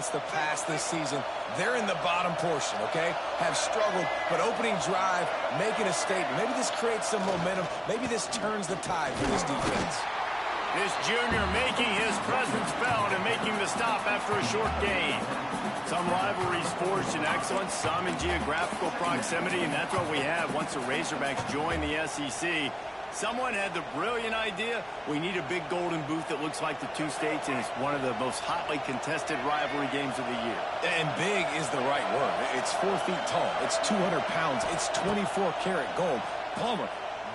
against the pass this season. They're in the bottom portion, okay? Have struggled, but opening drive, making a statement. Maybe this creates some momentum. Maybe this turns the tide for this defense. This junior making his presence felt and making the stop after a short gain. Some rivalries forged in excellence, some in geographical proximity, and that's what we have once the Razorbacks join the SEC. Someone had the brilliant idea, we need a big golden boot that looks like the two states, and it's one of the most hotly contested rivalry games of the year. And big is the right word. It's 4 feet tall. It's 200 pounds. It's 24-karat gold. Palmer,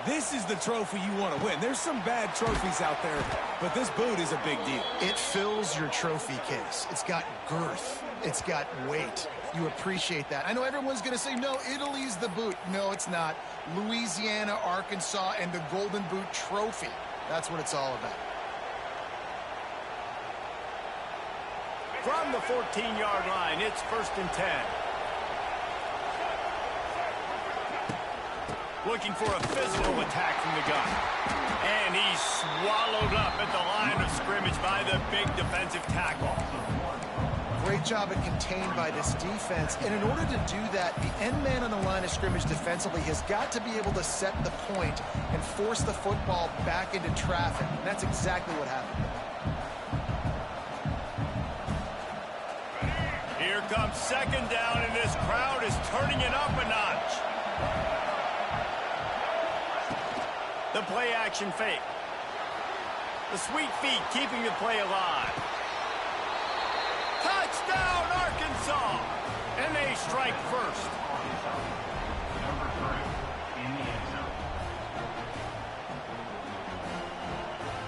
this is the trophy you want to win. There's some bad trophies out there, but this boot is a big deal. It fills your trophy case. It's got girth. It's got weight. You appreciate that. I know everyone's going to say, no, Italy's the boot. No, it's not. Louisiana, Arkansas, and the Golden Boot Trophy. That's what it's all about. From the 14-yard line, it's 1st and 10. Looking for a physical attack from the gun. And he's swallowed up at the line of scrimmage by the big defensive tackle. Great job at contained by this defense. And in order to do that, the end man on the line of scrimmage defensively has got to be able to set the point and force the football back into traffic. And that's exactly what happened. Here comes 2nd down, and this crowd is turning it up a notch. The play action fake. The sweet feet keeping the play alive. Touchdown, Arkansas! And they strike first.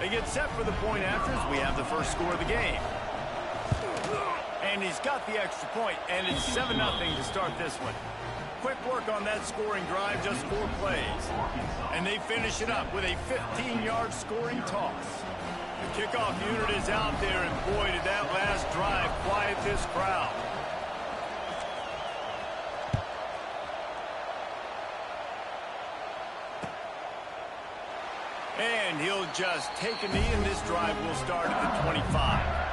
They get set for the point after as we have the first score of the game. And he's got the extra point, and it's 7-0 to start this one. Quick work on that scoring drive, just 4 plays. And they finish it up with a 15-yard scoring toss. The kickoff unit is out there, and boy, did that last drive quiet this crowd. And he'll just take a knee, and this drive will start at the 25.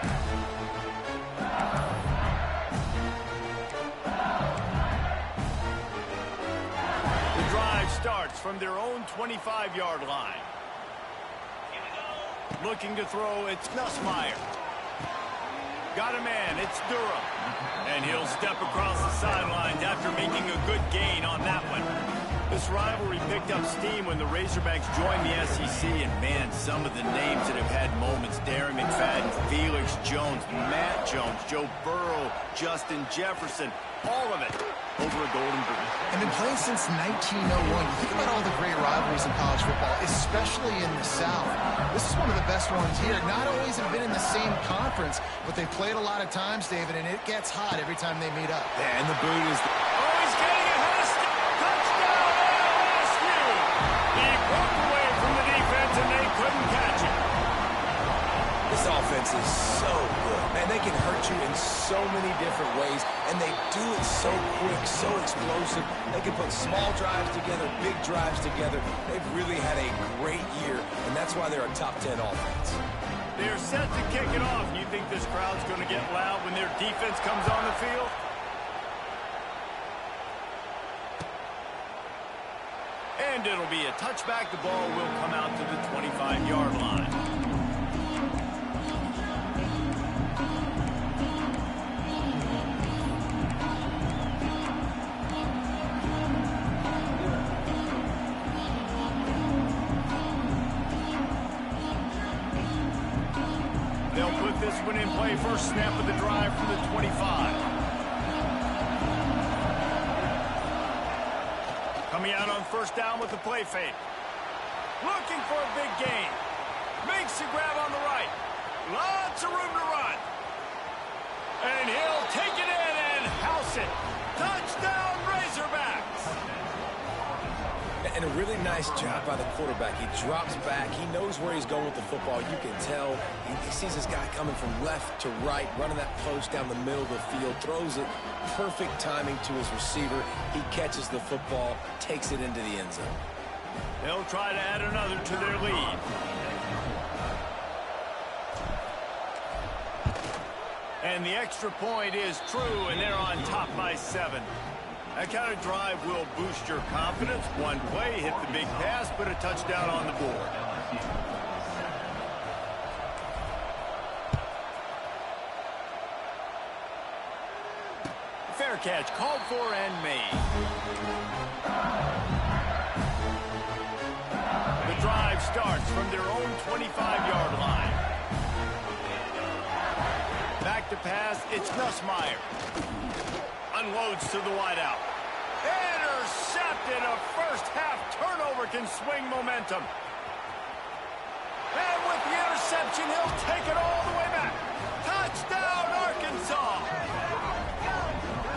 Starts from their own 25-yard line. Looking to throw, it's Nussmeier. Got a man, it's Durham. And he'll step across the sidelines after making a good gain on that one. This rivalry picked up steam when the Razorbacks joined the SEC, and man, some of the names that have had moments: Darren McFadden, Felix Jones, Matt Jones, Joe Burrow, Justin Jefferson, all of it over a golden boot. And been playing since 1901. You think about all the great rivalries in college football, especially in the South. This is one of the best ones here. Not always have been in the same conference, but they played a lot of times, David, and it gets hot every time they meet up. Yeah, and the boot is... Oh, he's getting it. Touchdown, LSU! He broke away from the defense, and they couldn't catch it. This offense is so good. Man, they can hurt you in so many different ways, and they do it so quick, so explosive. They can put small drives together, big drives together. They've really had a great year, and that's why they're a top 10 offense. They're set to kick it off. You think this crowd's going to get loud when their defense comes on the field? And it'll be a touchback. The ball will come out to the 25-yard line. They'll put this one in play. First snap of the drive from the 25. Coming out on 1st down with the play fake. Looking for a big gain. Makes a grab on the right. Lots of room to run. And he'll take it in and house it. Touchdown, Razorbacks. And a really nice job by the quarterback. He drops back. He knows where he's going with the football. You can tell. He sees this guy coming from left to right, running that post down the middle of the field, throws it. Perfect timing to his receiver. He catches the football, takes it into the end zone. They'll try to add another to their lead. And the extra point is true, and they're on top by 7. That kind of drive will boost your confidence. One play, hit the big pass, put a touchdown on the board. Fair catch, called for and made. The drive starts from their own 25-yard line. Back to pass, it's Nussmeier. Unloads to the wideout. Intercepted. A first-half turnover can swing momentum. And with the interception, he'll take it all the way back. Touchdown, Arkansas!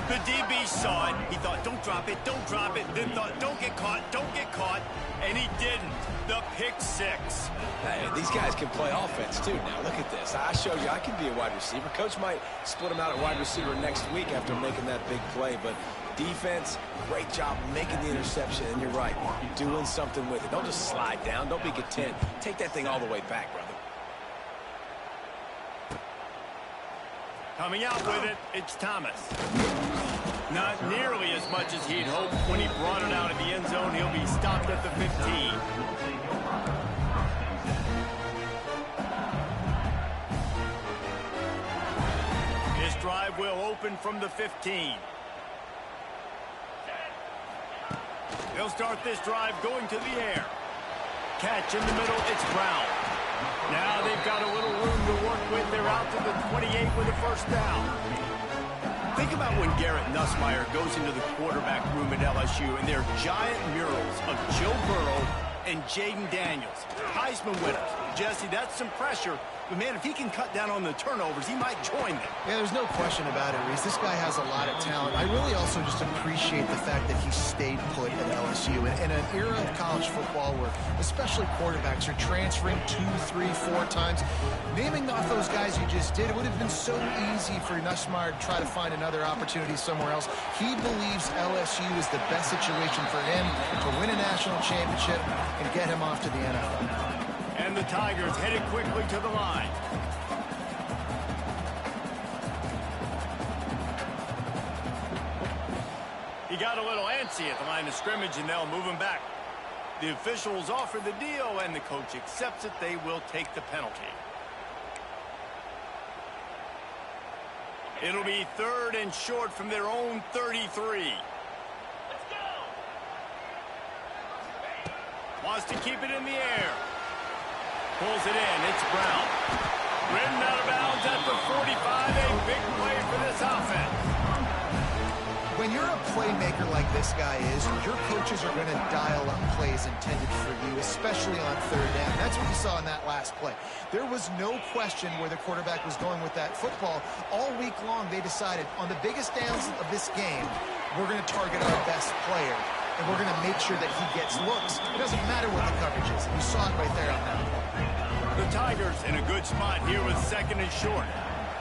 The DB saw it. He thought, don't drop it, don't drop it. Then thought, don't get caught, don't get caught. And he didn't. The pick 6. Hey, these guys can play offense, too. Now, look at this. I showed you I can be a wide receiver. Coach might split him out at wide receiver next week after making that big play. But defense, great job making the interception. And you're right, you're doing something with it. Don't just slide down. Don't be content. Take that thing all the way back, brother. Coming out with it, it's Thomas. Not nearly as much as he'd hoped. When he brought it out of the end zone, he'll be stopped at the 15. His drive will open from the 15. They'll start this drive going to the air. Catch in the middle, it's Brown. Now they've got a little room to work with. They're out to the 28 with a first down. Think about when Garrett Nussmeier goes into the quarterback room at LSU and there are giant murals of Joe Burrow and Jaden Daniels, Heisman winners. Jesse, that's some pressure. But, man, if he can cut down on the turnovers, he might join them. Yeah, there's no question about it, Reese. This guy has a lot of talent. I really also just appreciate the fact that he stayed put at LSU. In an era of college football where especially quarterbacks are transferring 2, 3, 4 times, naming off those guys you just did, it would have been so easy for Nussmeier to try to find another opportunity somewhere else. He believes LSU is the best situation for him to win a national championship and get him off to the NFL. And the Tigers headed quickly to the line. He got a little antsy at the line of scrimmage, and they'll move him back. The officials offer the deal, and the coach accepts it. They will take the penalty. It'll be 3rd and short from their own 33. Let's go! Wants to keep it in the air. Pulls it in. It's Brown. Ridden out of bounds at the 45. A big play for this offense. When you're a playmaker like this guy is, your coaches are going to dial up plays intended for you, especially on 3rd down. That's what you saw in that last play. There was no question where the quarterback was going with that football. All week long, they decided on the biggest downs of this game, we're going to target our best player, and we're going to make sure that he gets looks. It doesn't matter what the coverage is. You saw it right there on that play. The Tigers in a good spot here with 2nd and short.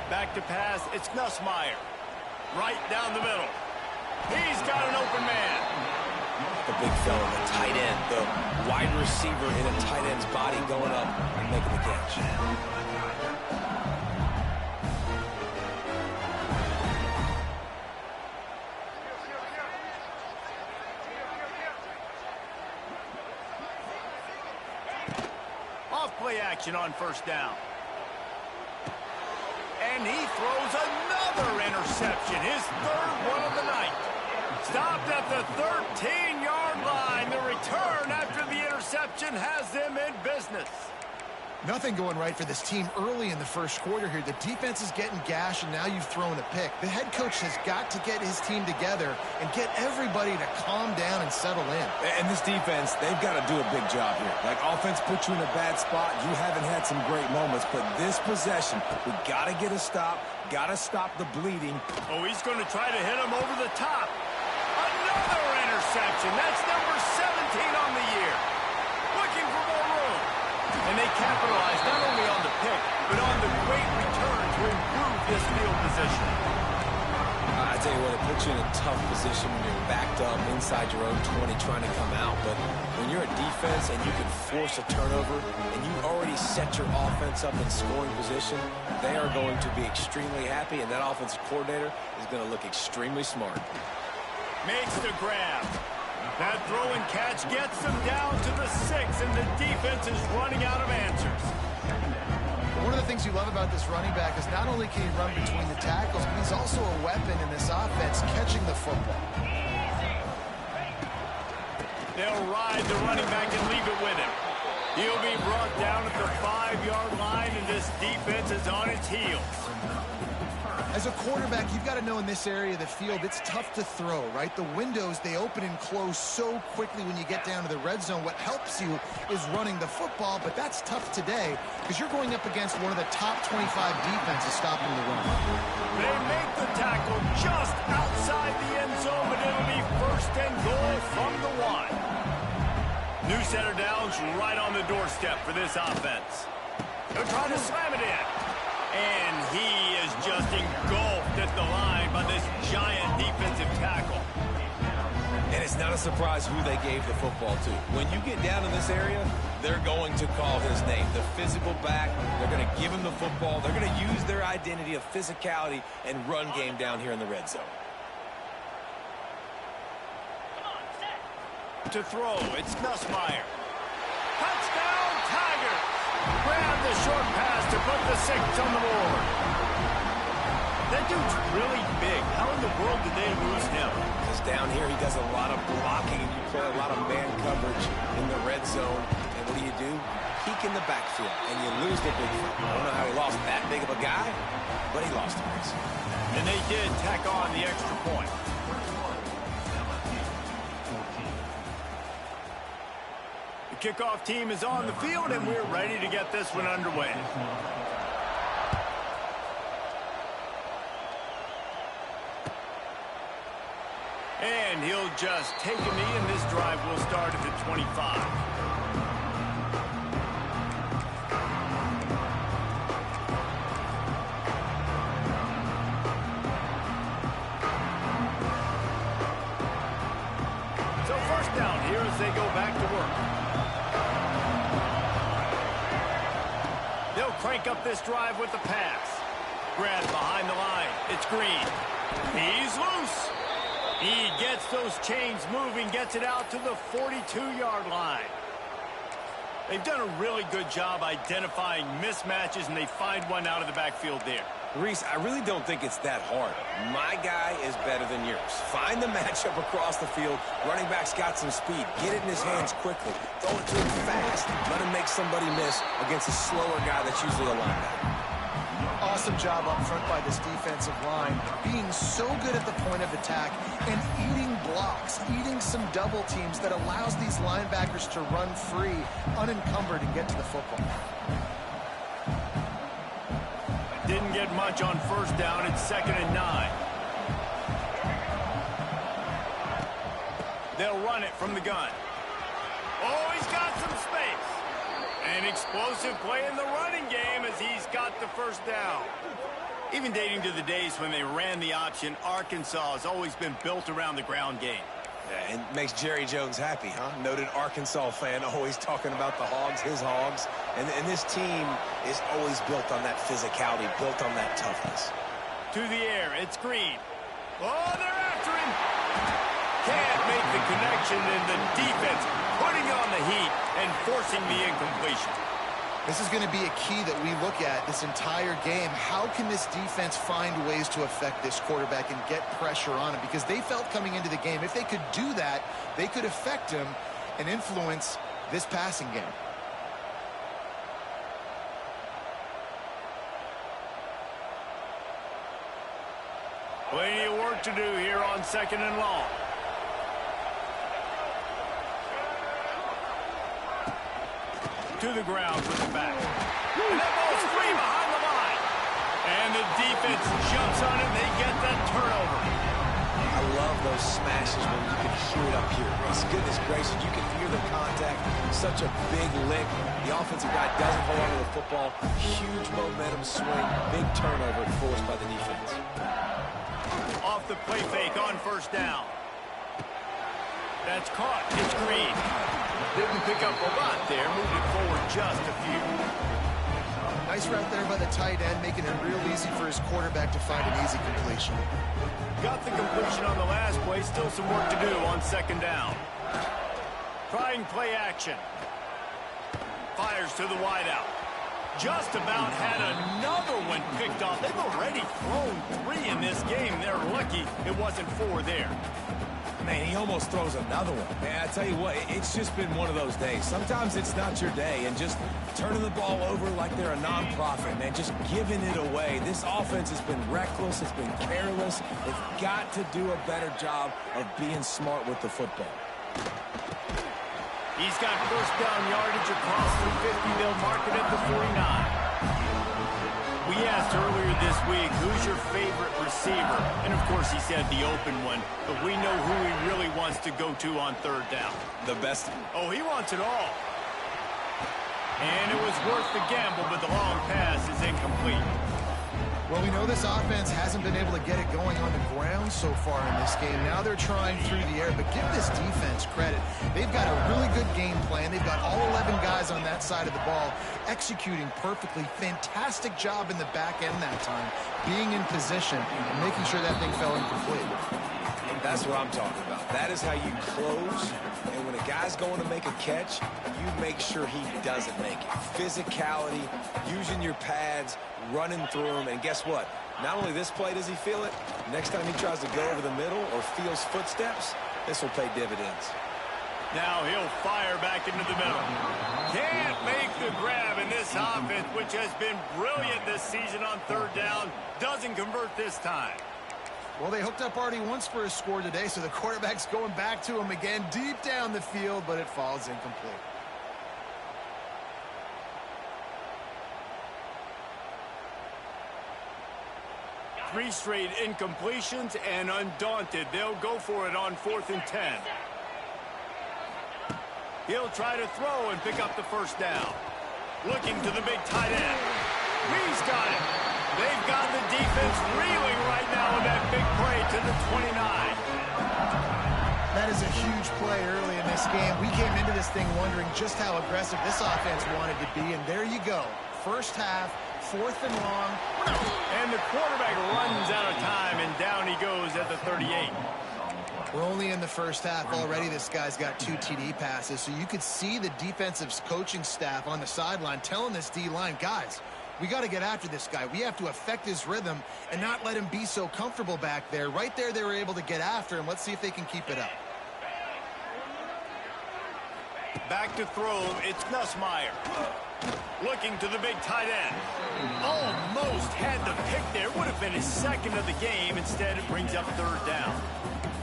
Back to pass, it's Nussmeier. Right down the middle. He's got an open man. The big fella, the tight end, the wide receiver in a tight end's body going up and making the catch. Off-play action on 1st down. And he throws another interception, his 3rd one of the night. Stopped at the 13-yard line. The return after the interception has them in business. Nothing going right for this team early in the first quarter here. The defense is getting gashed, and now you've thrown a pick. The head coach has got to get his team together and get everybody to calm down and settle in. And this defense, they've got to do a big job here. Like, offense put you in a bad spot. You haven't had some great moments, but this possession, we got to get a stop, got to stop the bleeding. Oh, he's going to try to hit him over the top. Another interception. That's number 17 on the year. Looking for more room. And they capitalize not only on the pick, but on the great return to improve this field position. I tell you what, it puts you in a tough position when you're backed up inside your own 20 trying to come out. But when you're a defense and you can force a turnover and you already set your offense up in scoring position, they are going to be extremely happy, and that offensive coordinator is going to look extremely smart. Makes the grab. That throw and catch gets them down to the 6, and the defense is running out of answers. One of the things you love about this running back is not only can he run between the tackles, but he's also a weapon in this offense, catching the football. They'll ride the running back and leave it with him. He'll be brought down at the 5-yard line, and this defense is on its heels. As a quarterback, you've got to know in this area of the field, it's tough to throw, right? The windows, they open and close so quickly when you get down to the red zone. What helps you is running the football, but that's tough today because you're going up against one of the top 25 defenses stopping the run. They make the tackle just outside the end zone, but it'll be 1st and goal from the 1. New center downs right on the doorstep for this offense. They're trying to slam it in. And he is just engulfed at the line by this giant defensive tackle. And it's not a surprise who they gave the football to. When you get down in this area, they're going to call his name. The physical back, they're going to give him the football. They're going to use their identity of physicality and run game down here in the red zone. To throw, it's Nussmeier. Touchdown, Tigers! Grab the short pass to put the 6 on the board. That dude's really big. How in the world did they lose him? Because down here he does a lot of blocking, and you play a lot of man coverage in the red zone. And what do? Peek in the backfield, and you lose the big one. I don't know how he lost that big of a guy, but he lost him. And they did tack on the extra point. Kickoff team is on the field, and we're ready to get this one underway. And he'll just take a knee, and this drive will start at the 25. So 1st down here as they go back to work. They'll crank up this drive with the pass. Grab behind the line. It's Green. He's loose. He gets those chains moving, gets it out to the 42-yard line. They've done a really good job identifying mismatches, and they find one out of the backfield there. Reese, I really don't think it's that hard. My guy is better than yours. Find the matchup across the field. Running back's got some speed. Get it in his hands quickly. Throw it to him fast. Let him make somebody miss against a slower guy that's usually a linebacker. Awesome job up front by this defensive line, being so good at the point of attack and eating blocks, eating some double teams that allows these linebackers to run free, unencumbered, and get to the football. Didn't get much on 1st down. It's 2nd and 9. They'll run it from the gun. Oh, he's got some space. An explosive play in the running game as he's got the 1st down. Even dating to the days when they ran the option, Arkansas has always been built around the ground game. Yeah, and makes Jerry Jones happy, huh? Noted Arkansas fan, always talking about the Hogs, his Hogs. And this team is always built on that physicality, built on that toughness. To the air, it's Green. Oh, they're after him. Can't make the connection, and the defense putting on the heat and forcing the incompletion. This is going to be a key that we look at this entire game. How can this defense find ways to affect this quarterback and get pressure on him? Because they felt coming into the game, if they could do that, they could affect him and influence this passing game. Plenty of work to do here on 2nd and long. To the ground with the back. And that ball's free behind the line. And the defense jumps on it. They get that turnover. I love those smashes when you can hear it up here. It's goodness gracious, you can hear the contact. Such a big lick. The offensive guy doesn't hold on to the football. Huge momentum swing. Big turnover forced by the defense. Off the play fake on first down. That's caught. It's Green. Didn't pick up a lot there. Moved it forward just a few. Nice route there by the tight end, making it real easy for his quarterback to find an easy completion. Got the completion on the last play. Still some work to do on second down. Trying play action. Fires to the wideout. Just about had another one picked off. They've already thrown 3 in this game. They're lucky it wasn't 4 there. Man, he almost throws another one. Man, I tell you what, it's just been one of those days. Sometimes it's not your day, and just turning the ball over like they're a nonprofit, man, just giving it away. This offense has been reckless. It's been careless. They've got to do a better job of being smart with the football. He's got first down yardage across the 50. They'll mark it at the 49. We asked earlier this week, who's your favorite receiver? And, of course, he said the open one. But we know who he really wants to go to on third down. The best. Oh, he wants it all. And it was worth the gamble, but the long pass is incomplete. Well, we know this offense hasn't been able to get it going on the ground so far in this game. Now they're trying through the air, but give this defense credit. They've got a really good game plan. They've got all 11 guys on that side of the ball executing perfectly. Fantastic job in the back end that time, being in position and making sure that thing fell incomplete. That's what I'm talking about. That is how you close. And when a guy's going to make a catch, you make sure he doesn't make it. Physicality, using your pads, running through them. And guess what? Not only this play does he feel it, next time he tries to go over the middle or feels footsteps, this will pay dividends. Now he'll fire back into the middle. Can't make the grab in this offense, which has been brilliant this season on third down. Doesn't convert this time. Well, they hooked up already once for a score today, so the quarterback's going back to him again deep down the field, but it falls incomplete. Three straight incompletions, and undaunted, they'll go for it on 4th and 10. He'll try to throw and pick up the first down. Looking to the big tight end. He's got it. They've got the defense reeling right now with that big play to the 29. That is a huge play early in this game. We came into this thing wondering just how aggressive this offense wanted to be, and there you go. First half, 4th and long. And the quarterback runs out of time, and down he goes at the 38. We're only in the first half already. This guy's got 2 TD passes, so you could see the defensive coaching staff on the sideline telling this D-line, guys, we got to get after this guy. We have to affect his rhythm and not let him be so comfortable back there. Right there, they were able to get after him. Let's see if they can keep it up. Back to throw, it's Nussmeier. Looking to the big tight end. Almost had the pick there. Would have been his second of the game. Instead, it brings up third down.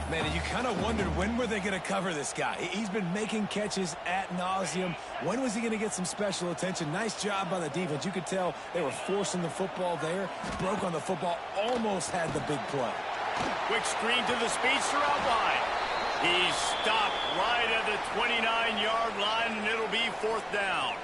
Man, you kind of wondered when were they going to cover this guy. He's been making catches ad nauseum. When was he going to get some special attention? Nice job by the defense. You could tell they were forcing the football there. Broke on the football, almost had the big play. Quick screen to the speedster out wide. He's stopped right at the 29-yard line, and it'll be 4th down.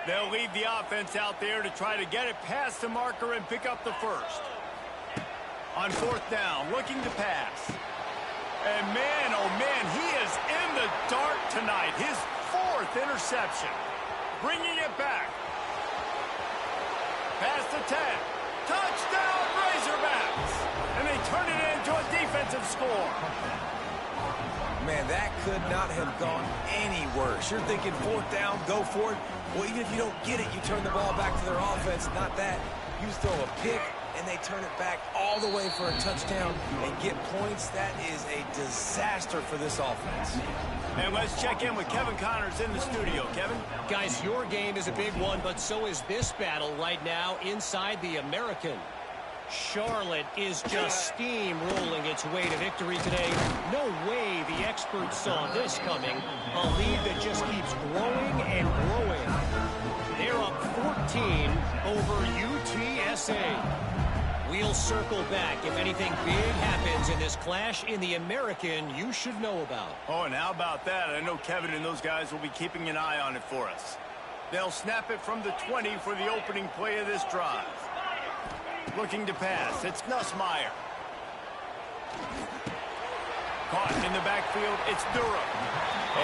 They'll leave the offense out there to try to get it past the marker and pick up the first. On 4th down, looking to pass. And man, oh man, he is in the dark tonight. His 4th interception. Bringing it back. Past the 10. Touchdown, Razorbacks! And they turn it into a defensive score. Man, that could not have gone any worse. You're thinking 4th down, go for it. Well, even if you don't get it, you turn the ball back to their offense. Not that. You throw a pick, and they turn it back all the way for a touchdown and get points. That is a disaster for this offense. And let's check in with Kevin Connors in the studio. Kevin? Guys, your game is a big one, but so is this battle right now inside the American. Charlotte is just steamrolling its way to victory today. No way the experts saw this coming. A lead that just keeps growing and growing. They're up 14 over UTSA. We'll circle back. If anything big happens in this clash in the American, you should know about. Oh, and how about that? I know Kevin and those guys will be keeping an eye on it for us. They'll snap it from the 20 for the opening play of this drive. Looking to pass. It's Nussmeier. Caught in the backfield. It's Durham.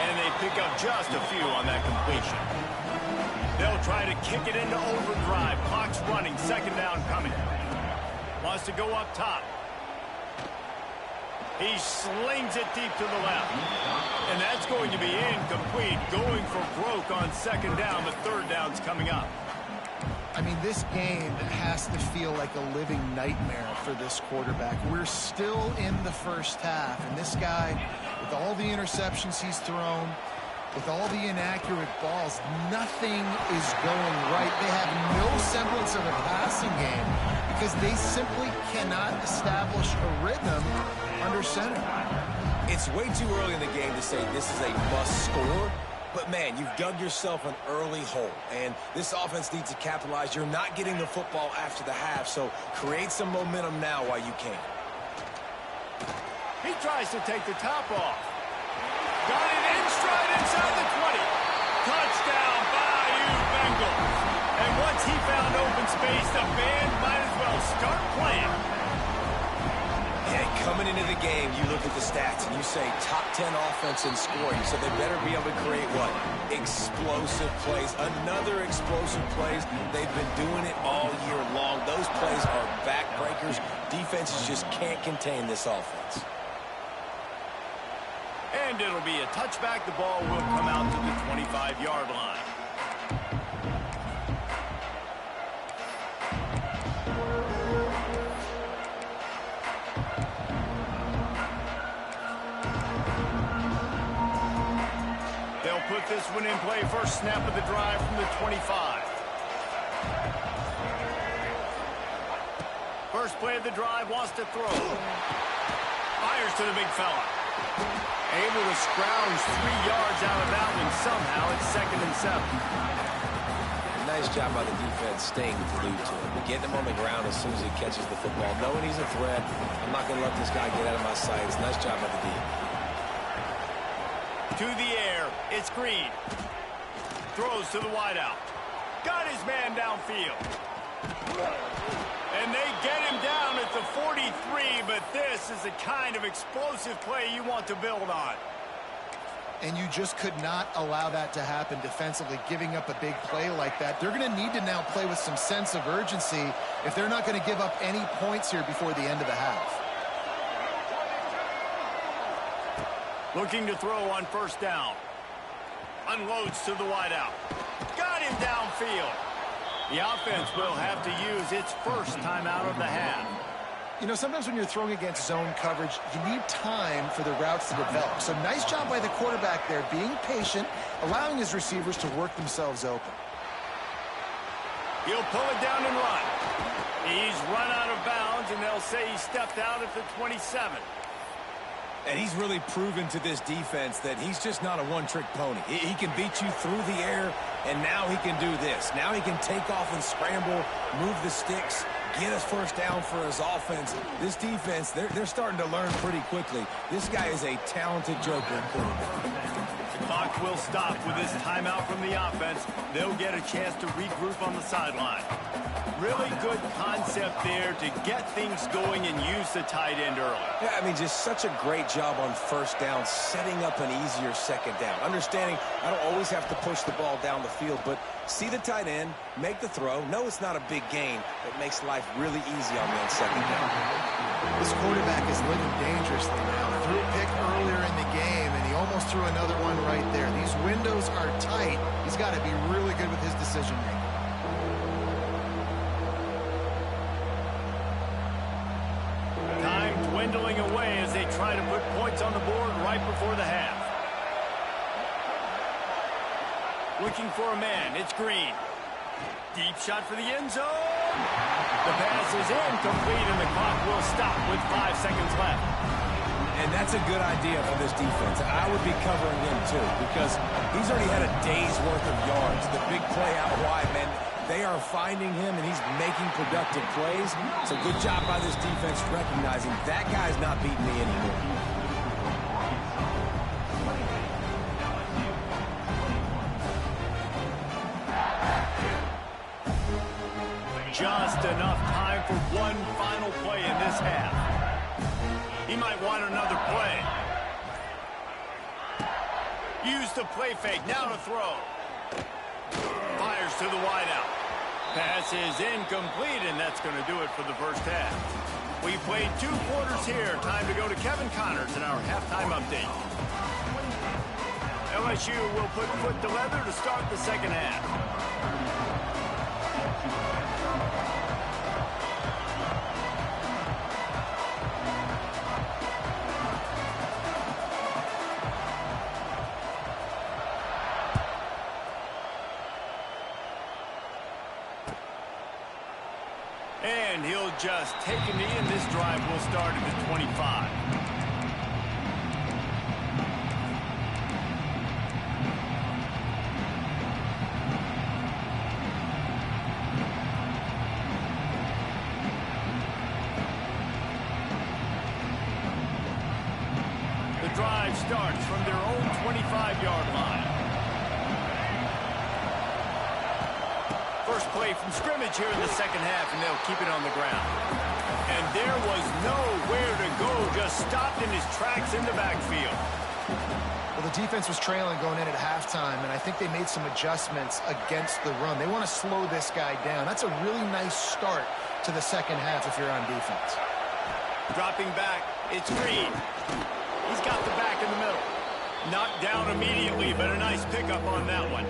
And they pick up just a few on that completion. They'll try to kick it into overdrive. Clock's running. Second down coming. Wants to go up top. He slings it deep to the left. And that's going to be incomplete. Going for broke on second down, but third down's coming up. I mean, this game has to feel like a living nightmare for this quarterback. We're still in the first half, and this guy, with all the interceptions he's thrown, with all the inaccurate balls, nothing is going right. They have no semblance of a passing game because they simply cannot establish a rhythm under center. It's way too early in the game to say this is a must score. But, man, you've dug yourself an early hole, and this offense needs to capitalize. You're not getting the football after the half, so create some momentum now while you can. He tries to take the top off. Got it in stride inside the 20. Touchdown, Bayou Bengals. And once he found open space, the band might as well start playing. Yeah, coming into the game, you look at the stats and you say top 10 offense in scoring, so they better be able to create what? Explosive plays. Another explosive plays. They've been doing it all year long. Those plays are backbreakers. Defenses just can't contain this offense. And it'll be a touchback. The ball will come out to the 25-yard line. They'll put this one in play. First snap of the drive from the 25. First play of the drive, wants to throw. Fires to the big fella. Able to scrounge 3 yards out of that one somehow. It's 2nd and 7. Nice job by the defense staying glued to him. Getting him on the ground as soon as he catches the football. Knowing he's a threat, I'm not going to let this guy get out of my sights. Nice job by the defense. To the air, it's Green. Throws to the wideout. Got his man downfield. And they get him down at the 43, but this is the kind of explosive play you want to build on. And you just could not allow that to happen defensively, giving up a big play like that. They're going to need to now play with some sense of urgency if they're not going to give up any points here before the end of the half. Looking to throw on first down. Unloads to the wideout. Got him downfield. The offense will have to use its first timeout of the half. You know, sometimes when you're throwing against zone coverage, you need time for the routes to develop. So nice job by the quarterback there, being patient, allowing his receivers to work themselves open. He'll pull it down and run. He's run out of bounds, and they'll say he stepped out at the 27. And he's really proven to this defense that he's just not a one-trick pony. He can beat you through the air, and now he can do this. Now he can take off and scramble, move the sticks, get us first down for his offense. This defense, they're starting to learn pretty quickly. This guy is a talented joker at quarterback. The clock will stop with this timeout from the offense. They'll get a chance to regroup on the sideline. Really good concept there to get things going and use the tight end early. Yeah, I mean, just such a great job on first down, setting up an easier second down. Understanding I don't always have to push the ball down the field, but see the tight end, make the throw. No, it's not a big gain, but makes life really easy on that second down. This quarterback is living dangerously now. Threw a pick earlier in the game, and he almost threw another one right there. These windows are tight. He's got to be really good with his decision-making. Dwindling away as they try to put points on the board right before the half. Looking for a man, it's Green. Deep shot for the end zone. The pass is incomplete, and the clock will stop with 5 seconds left. And that's a good idea for this defense. I would be covering him, too, because he's already had a day's worth of yards. The big play out wide, man, They are finding him, and he's making productive plays. So good job by this defense recognizing that guy's not beating me anymore. Just enough time for one final play in this half. He might want another play. Use the play fake. Now to throw. Fires to the wideout. Pass is incomplete, and that's going to do it for the first half. We played 2 quarters here. Time to go to Kevin Connors in our halftime update. LSU will put foot to leather to start the second half. And he'll just take a knee, and this drive will start at the 25. The drive starts from their own 25-yard line. First play from scrimmage here in the second half, and they'll keep it on the ground. And there was nowhere to go, just stopped in his tracks in the backfield. Well, the defense was trailing going in at halftime, and I think they made some adjustments against the run. They want to slow this guy down. That's a really nice start to the second half if you're on defense. Dropping back, it's Reed. He's got the back in the middle. Knocked down immediately, but a nice pickup on that one.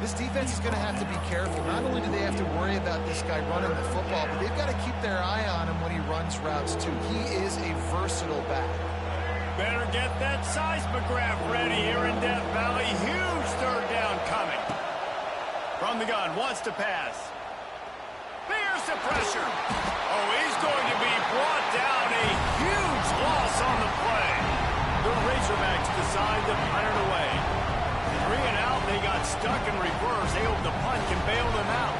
This defense is going to have to be careful. Not only do they have to worry about this guy running the football, but they've got to keep their eye on him when he runs routes, too. He is a versatile back. Better get that seismograph ready here in Death Valley. Huge third down coming. From the gun, wants to pass. There's the pressure. Oh, he's going to be brought down. A huge loss on the play. The Razorbacks decide to punt it away. 3 and out, they got stuck in reverse. They hope the punt can bail them out.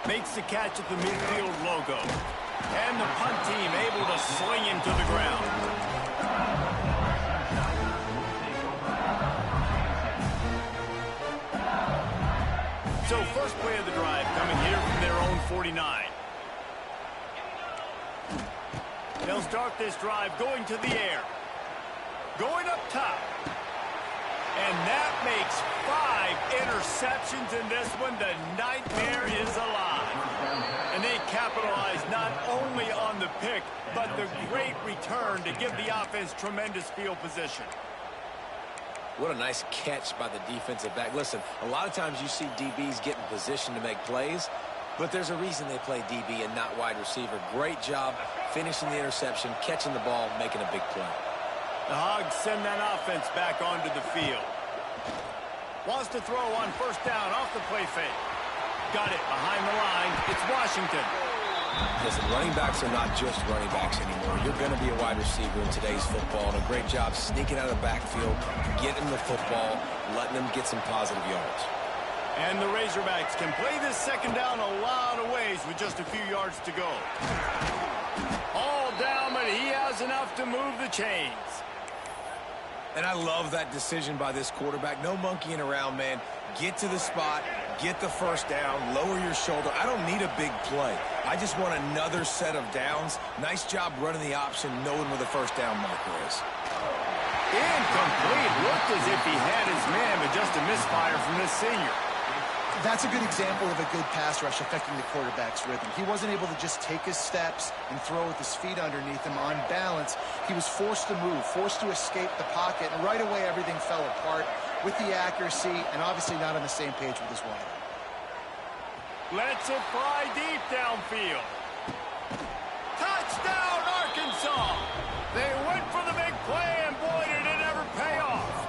Makes the catch at the midfield logo. And the punt team able to sling him to the ground. So first play of the drive coming here from their own 49. They'll start this drive going to the air. Going up top. And that makes 5 interceptions in this one. The nightmare is alive. And they capitalize not only on the pick, but the great return to give the offense tremendous field position. What a nice catch by the defensive back. Listen, a lot of times you see DBs get in position to make plays, but there's a reason they play DB and not wide receiver. Great job finishing the interception, catching the ball, making a big play. The Hogs send that offense back onto the field. Wants to throw on first down off the play fake. Got it behind the line. It's Washington. Listen, running backs are not just running backs anymore. You're going to be a wide receiver in today's football, and a great job sneaking out of the backfield, getting the football, letting them get some positive yards. And the Razorbacks can play this second down a lot of ways with just a few yards to go. All down, but he has enough to move the chains. And I love that decision by this quarterback. No monkeying around, man. Get to the spot, get the first down, lower your shoulder. I don't need a big play. I just want another set of downs. Nice job running the option, knowing where the first down marker is. Incomplete. Looked as if he had his man, but just a misfire from this senior. That's a good example of a good pass rush affecting the quarterback's rhythm. He wasn't able to just take his steps and throw with his feet underneath him on balance. He was forced to move, forced to escape the pocket, and right away everything fell apart with the accuracy and obviously not on the same page with his wideout. Lets it fly deep downfield. Touchdown, Arkansas! They went for the big play, and boy, did it ever pay off.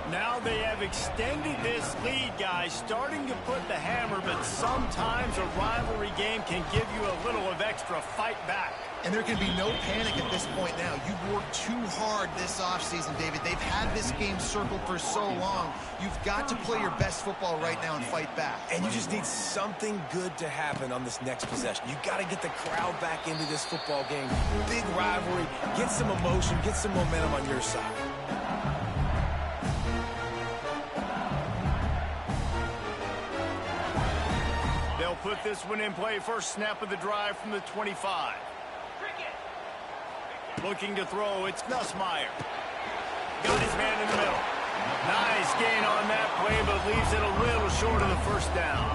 Now they have a extended this lead, guys, starting to put the hammer, but sometimes a rivalry game can give you a little of extra fight back. And there can be no panic at this point now. You've worked too hard this offseason, David. They've had this game circled for so long. You've got to play your best football right now and fight back. And you just need something good to happen on this next possession. You got to get the crowd back into this football game. Big rivalry. Get some emotion. Get some momentum on your side. They'll put this one in play. First snap of the drive from the 25. Looking to throw, it's Nussmeier. Got his man in the middle. Nice gain on that play, but leaves it a little short of the first down.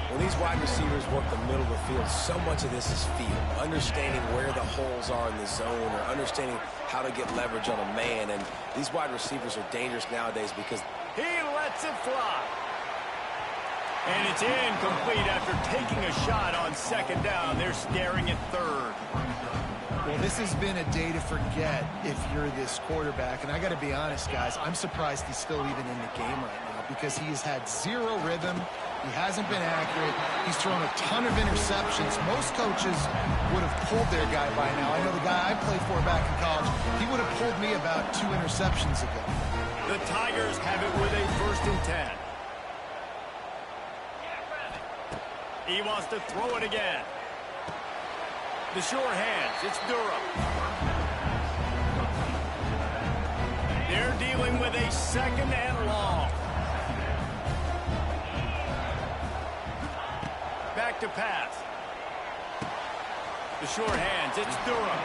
When these wide receivers work the middle of the field, so much of this is feel. Understanding where the holes are in the zone or understanding how to get leverage on a man. And these wide receivers are dangerous nowadays because he lets it fly. And it's incomplete after taking a shot on second down. They're staring at third. Well, this has been a day to forget if you're this quarterback. And I got to be honest, guys, I'm surprised he's still even in the game right now because he's had zero rhythm. He hasn't been accurate. He's thrown a ton of interceptions. Most coaches would have pulled their guy by now. I know the guy I played for back in college, he would have pulled me about 2 interceptions ago. The Tigers have it with a 1st and 10. He wants to throw it again. The sure hands, it's Durham. They're dealing with a 2nd and long. Back to pass. The sure hands, it's Durham.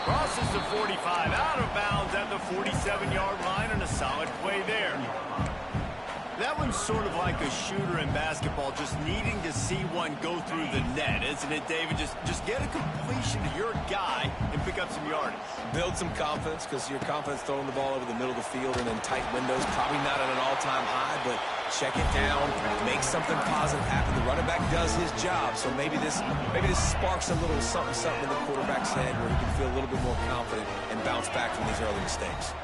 Crosses the 45, out of bounds at the 47-yard line, and a solid play there. That one's sort of like a shooter in basketball, just needing to see one go through the net, isn't it, David? Just get a completion to your guy and pick up some yardage. build some confidence because your confidence throwing the ball over the middle of the field and in tight windows, probably not at an all-time high, but check it down, make something positive happen. The running back does his job, so maybe this sparks a little something in the quarterback's head where he can feel a little bit more confident and bounce back from these early mistakes.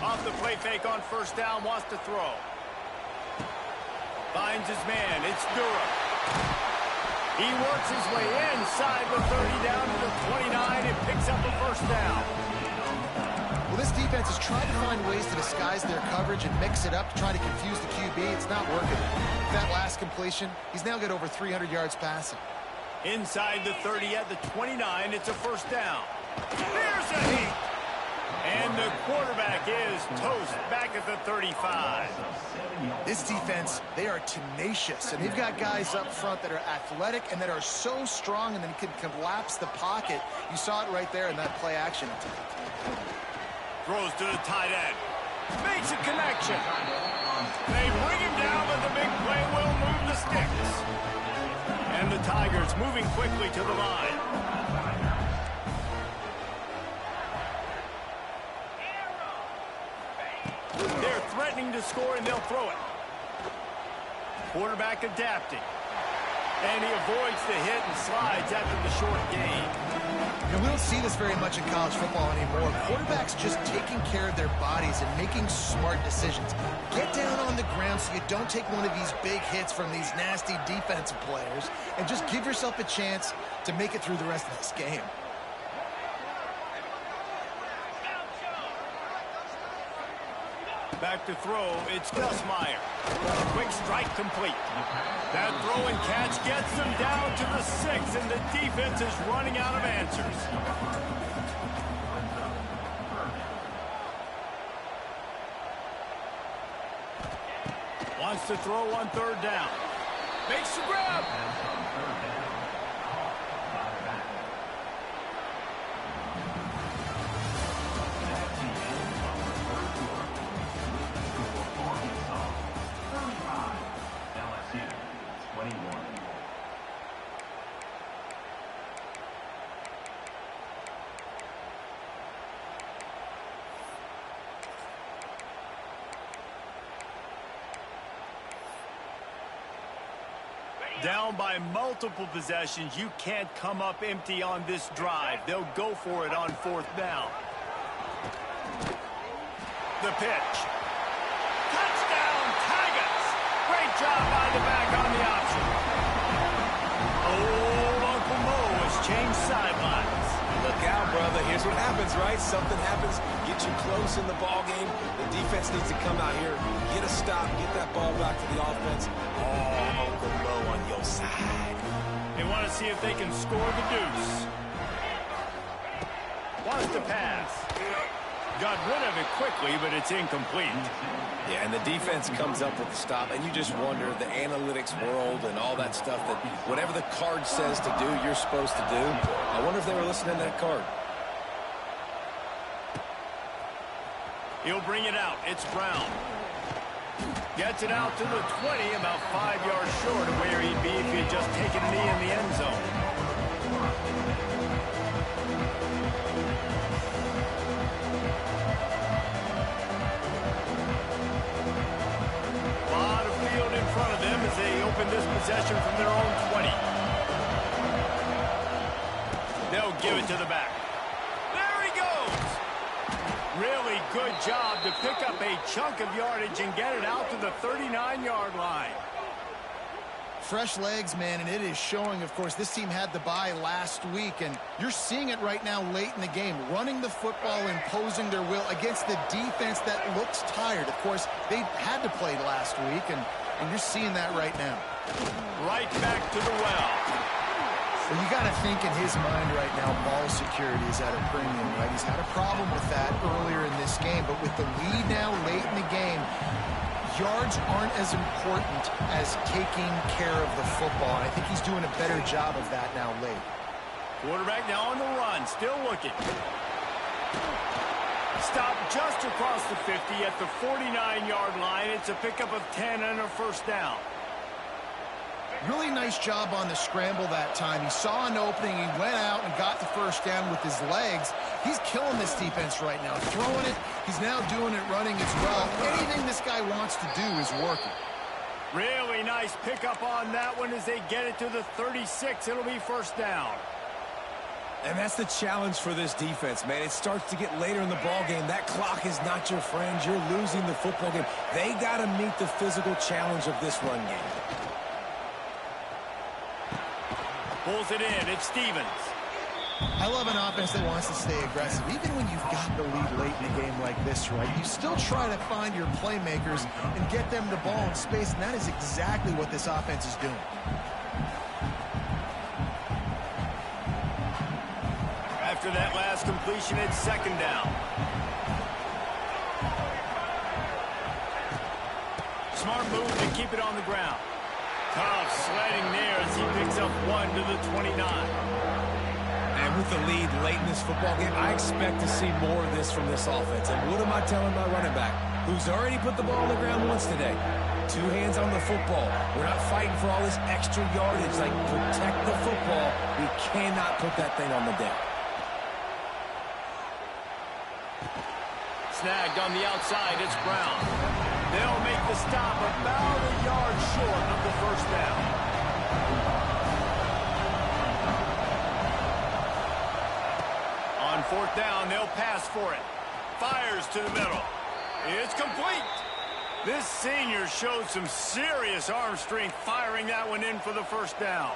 Off the play fake on first down, wants to throw. Finds his man, it's Durham. He works his way inside the 30 down to the 29 and picks up a first down. Well, this defense is trying to find ways to disguise their coverage and mix it up to try to confuse the QB. It's not working. That last completion, he's now got over 300 yards passing. Inside the 30 at the 29, it's a first down. There's a heat. And the quarterback is toast back at the 35. This defense, they are tenacious, and they've got guys up front that are athletic and that are so strong and then can collapse the pocket. You saw it right there in that play action attempt. Throws to the tight end. Makes a connection. They bring him down, but the big play will move the sticks. And the Tigers moving quickly to the line. They're threatening to score, and they'll throw it. Quarterback adapting. And he avoids the hit and slides after the short gain. And we don't see this very much in college football anymore. Quarterbacks just taking care of their bodies and making smart decisions. Get down on the ground so you don't take one of these big hits from these nasty defensive players, and just give yourself a chance to make it through the rest of this game. Back to throw, it's Nussmeier. Quick strike complete. That throw and catch gets them down to the 6, and the defense is running out of answers. Wants to throw on third down. Makes the grab. Down by multiple possessions, you can't come up empty on this drive. They'll go for it on 4th down. The pitch. Touchdown, Tigers! Great job by the back on the option. Old Uncle Mo has changed sidelines. Look out, brother. Here's what happens, right? Something happens, get you close in the ball game. The defense needs to come out here, get a stop, get that ball back to the offense. Oh, Uncle Mo on your side. They want to see if they can score the deuce. Wants to pass. Got rid of it quickly, but it's incomplete. Yeah, and the defense comes up with the stop, and you just wonder, the analytics world and all that stuff, that whatever the card says to do, you're supposed to do. I wonder if they were listening to that card. He'll bring it out. It's Brown. Gets it out to the 20, about 5 yards short of where he'd be if he had just taken a knee in the end zone. Open this possession from their own 20. They'll give it to the back. There he goes. Really good job to pick up a chunk of yardage and get it out to the 39-yard line. Fresh legs, man, and it is showing. Of course, this team had the bye last week, and you're seeing it right now late in the game, running the football, imposing their will against the defense that looks tired. Of course, they had to play last week, and you're seeing that right now. Right back to the well. Well, you got to think in his mind right now, ball security is at a premium, right? He's had a problem with that earlier in this game, but with the lead now late in the game, yards aren't as important as taking care of the football. And I think he's doing a better job of that now late. Quarterback now on the run, still looking. Stop just across the 50 at the 49-yard line. It's a pickup of 10 and a 1st down. Really nice job on the scramble that time. He saw an opening. He went out and got the 1st down with his legs. He's killing this defense right now. Throwing it. He's now doing it running as well. Anything this guy wants to do is working. Really nice pickup on that one as they get it to the 36. It'll be 1st down. And that's the challenge for this defense, man. It starts to get later in the ball game. That clock is not your friend. You're losing the football game. They got to meet the physical challenge of this run game. Pulls it in. It's Stevens. I love an offense that wants to stay aggressive. Even when you've got the lead late in a game like this, right, you still try to find your playmakers and get them the ball in space, and that is exactly what this offense is doing. After that last completion, it's 2nd down. Smart move to keep it on the ground. Tough sledding there as he picks up 1 to the 29. And with the lead late in this football game, I expect to see more of this from this offense. And what am I telling my running back, who's already put the ball on the ground once today? 2 hands on the football. We're not fighting for all this extra yardage. Like, protect the football. We cannot put that thing on the deck. Snagged on the outside, it's Brown. They'll make the stop about a yard short of the 1st down. On 4th down, they'll pass for it. Fires to the middle. It's complete. This senior showed some serious arm strength firing that one in for the 1st down.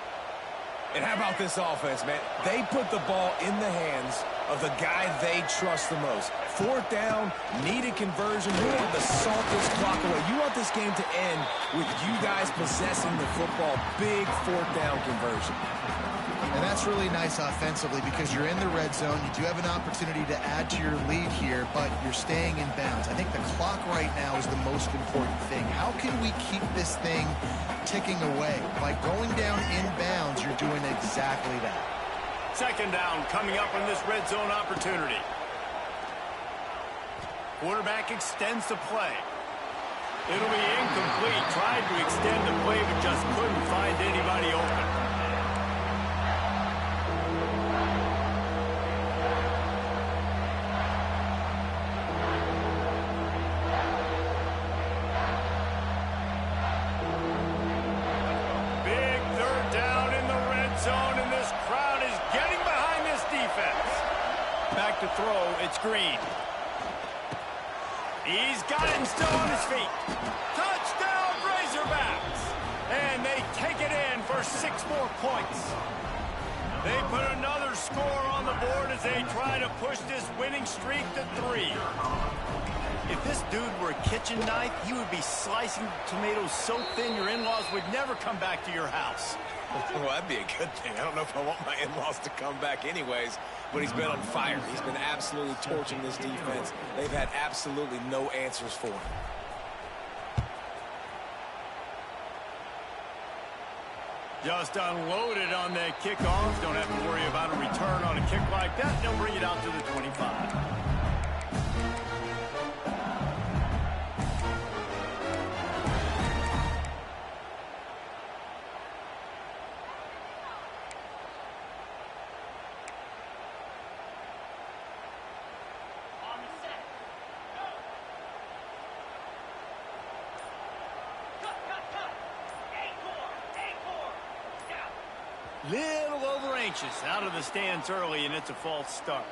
And how about this offense, man? They put the ball in the hands of the guy they trust the most. 4th down, needed conversion. You want to salt this clock away. You want this game to end with you guys possessing the football. Big 4th down conversion. And that's really nice offensively because you're in the red zone. You do have an opportunity to add to your lead here, but you're staying in bounds. I think the clock right now is the most important thing. How can we keep this thing ticking away? By going down in bounds, you're doing exactly that. 2nd down coming up on this red zone opportunity. Quarterback extends the play. It'll be incomplete. Tried to extend the play, but just couldn't find anybody open. Big Back to throw, it's Green. He's got it and still on his feet. Touchdown, Razorbacks! And they take it in for 6 more points. They put another score on the board as they try to push this winning streak to 3. If this dude were a kitchen knife, he would be slicing tomatoes so thin your in-laws would never come back to your house. Well, that'd be a good thing. I don't know if I want my in-laws to come back anyways, but he's been on fire. He's been absolutely torching this defense. They've had absolutely no answers for him. Just unloaded on that kickoff. Don't have to worry about a return on a kick like that. They'll bring it out to the 25. Little over anxious, out of the stands early, and it's a false start.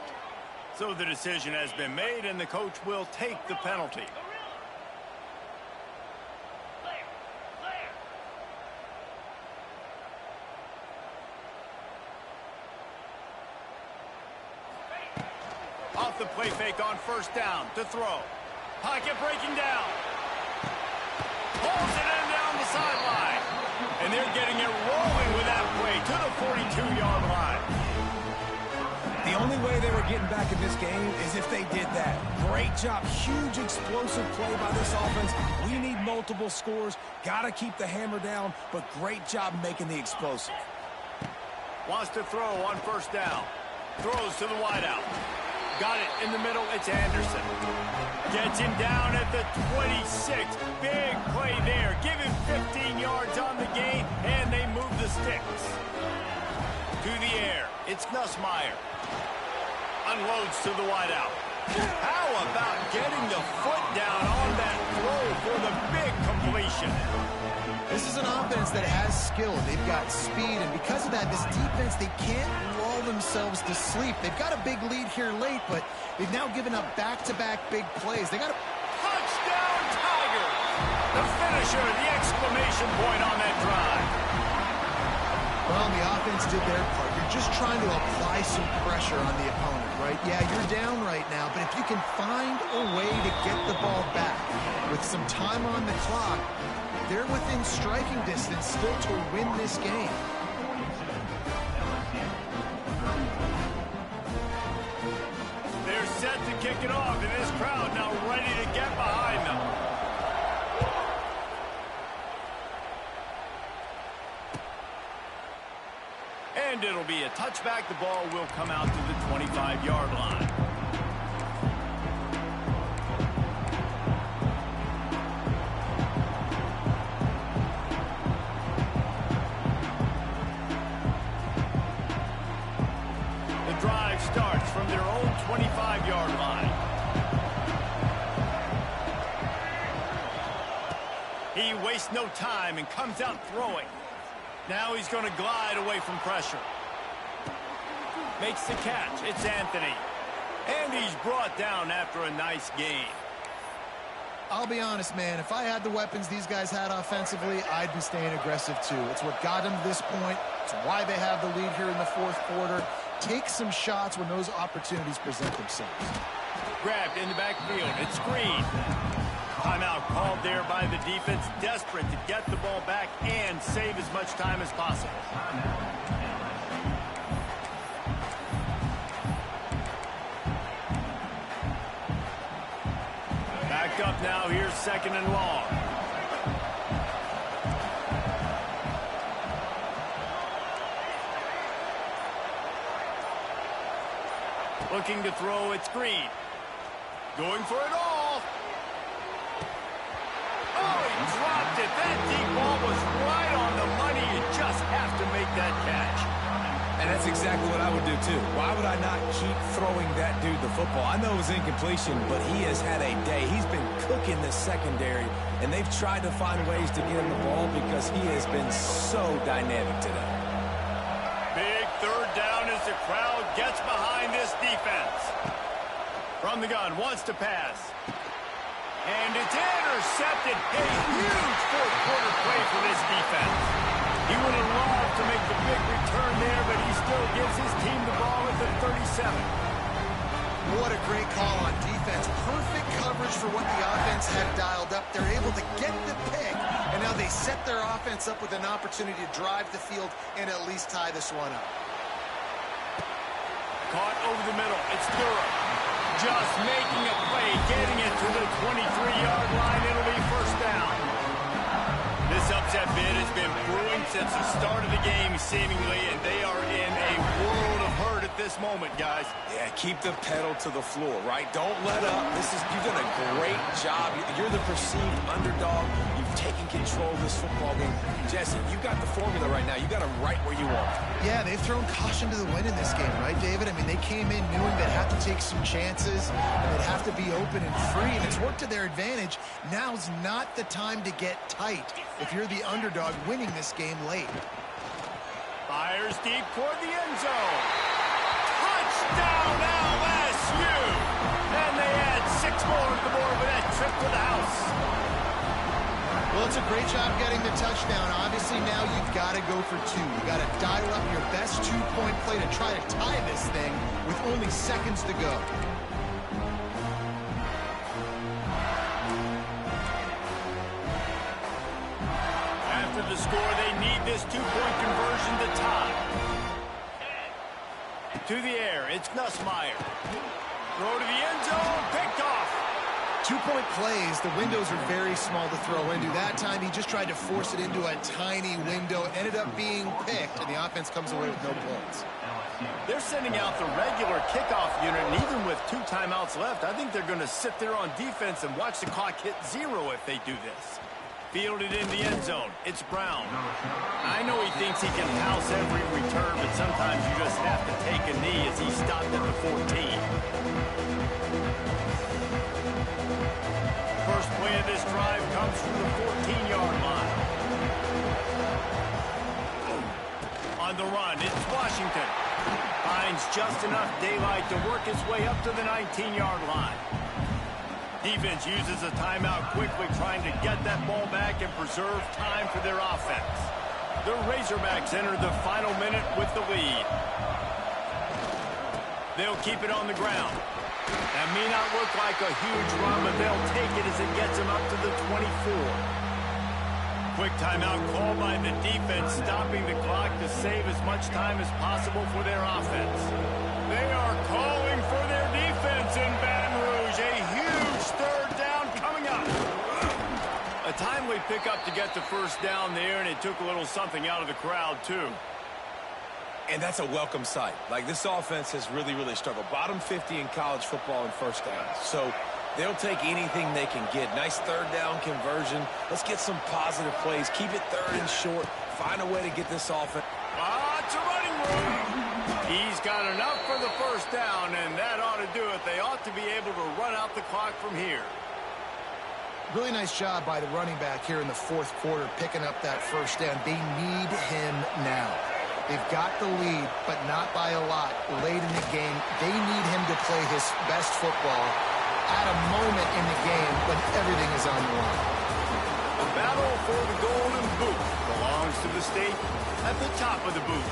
So the decision has been made, and the coach will take the penalty. Off the play fake on first down to throw. Pocket breaking down. Pulls it in down the sideline. And they're getting it rolling with that play to the 42-yard line. The only way they were getting back in this game is if they did that. Great job. Huge explosive play by this offense. We need multiple scores. Got to keep the hammer down, but great job making the explosive. Wants to throw on first down. Throws to the wideout. Got it in the middle. It's Anderson. Gets him down at the 26. Big play there. Give him 15 yards on the gain, and they move the sticks. To the air. It's Nussmeier. Unloads to the wideout. How about getting the foot down on that throw for the big completion? This is an offense that has skill. They've got speed, and because of that, this defense, they can't lull themselves to sleep. They've got a big lead here late, but they've now given up back-to-back big plays. They got a touchdown, Tigers! The finisher, the exclamation point on that drive. Well, the offense did their part. You're just trying to apply some pressure on the opponent, right? Yeah, you're down right now, but if you can find a way to get the ball back with some time on the clock, they're within striking distance still to win this game. They're set to kick it off, and this crowd now ready to get behind them. And it'll be a touchback. The ball will come out to the 25-yard line. Starts from their own 25-yard line. He wastes no time and comes out throwing. Now he's going to glide away from pressure. Makes the catch. It's Anthony. And he's brought down after a nice gain. I'll be honest, man. If I had the weapons these guys had offensively, I'd be staying aggressive too. It's what got them to this point. It's why they have the lead here in the fourth quarter. Take some shots when those opportunities present themselves. Grabbed in the backfield. It's Green. Timeout called there by the defense. Desperate to get the ball back and save as much time as possible. Back up now. Here's second and long. Looking to throw, it's Green. Going for it all. Oh, he dropped it. That deep ball was right on the money. You just have to make that catch. And that's exactly what I would do, too. Why would I not keep throwing that dude the football? I know it was incompletion, but he has had a day. He's been cooking the secondary, and they've tried to find ways to get him the ball because he has been so dynamic today. Big third down as the crowd gets behind this this defense. From the gun, wants to pass. And it's intercepted. A huge fourth-quarter play for this defense. He would have loved to make the big return there, but he still gives his team the ball at the 37. What a great call on defense. Perfect coverage for what the offense had dialed up. They're able to get the pick, and now they set their offense up with an opportunity to drive the field and at least tie this one up. Caught over the middle. It's Durham. Just making a play, getting it to the 23-yard line. It'll be first down. This upset bid has been brewing since the start of the game, seemingly, and they are in a world of hurt at this moment, guys. Yeah, keep the pedal to the floor, right? Don't let up. You've done a great job. You're the perceived underdog. You've taken control of this football game. Jesse, you got the formula right now. You got them right where you want. Yeah, they've thrown caution to the wind in this game, right, David? I mean, they came in knowing they'd have to take some chances, and they'd have to be open and free, and it's worked to their advantage. Now's not the time to get tight if you're the underdog winning this game late. Fires deep toward the end zone. Touchdown, LSU! And they add 6 more to the board with that trip to the house. Well, it's a great job getting the touchdown. Obviously, now you've got to go for 2. You've got to dial up your best 2-point play to try to tie this thing with only seconds to go. After the score, they need this 2-point conversion to tie. To the air, it's Nussmeier. Throw to the end zone, picked off. 2-point plays, the windows are very small to throw into. That time, he just tried to force it into a tiny window, ended up being picked, and the offense comes away with no points. They're sending out the regular kickoff unit, and even with 2 timeouts left, I think they're going to sit there on defense and watch the clock hit 0 if they do this. Fielded in the end zone. It's Brown. I know he thinks he can house every return, but sometimes you just have to take a knee as he stopped at the 14. First play of this drive comes from the 14-yard line. On the run, it's Washington. Finds just enough daylight to work his way up to the 19-yard line. Defense uses a timeout quickly, trying to get that ball back and preserve time for their offense. The Razorbacks enter the final minute with the lead. They'll keep it on the ground. That may not look like a huge run, but they'll take it as it gets them up to the 24. Quick timeout called by the defense, stopping the clock to save as much time as possible for their offense. They are calling for their defense in Baton Rouge. A huge third down coming up. A timely pickup to get the first down there, and it took a little something out of the crowd, too. And that's a welcome sight. Like, this offense has really, really struggled. Bottom 50 in college football in first downs. So they'll take anything they can get. Nice third down conversion. Let's get some positive plays. Keep it third and short. Find a way to get this offense. It's a running room. He's got enough for the first down, and that ought to do it. They ought to be able to run out the clock from here. Really nice job by the running back here in the fourth quarter, picking up that first down. They need him now. They've got the lead, but not by a lot. Late in the game, they need him to play his best football at a moment in the game when everything is on the line. The battle for the Golden Boot belongs to the state at the top of the boot.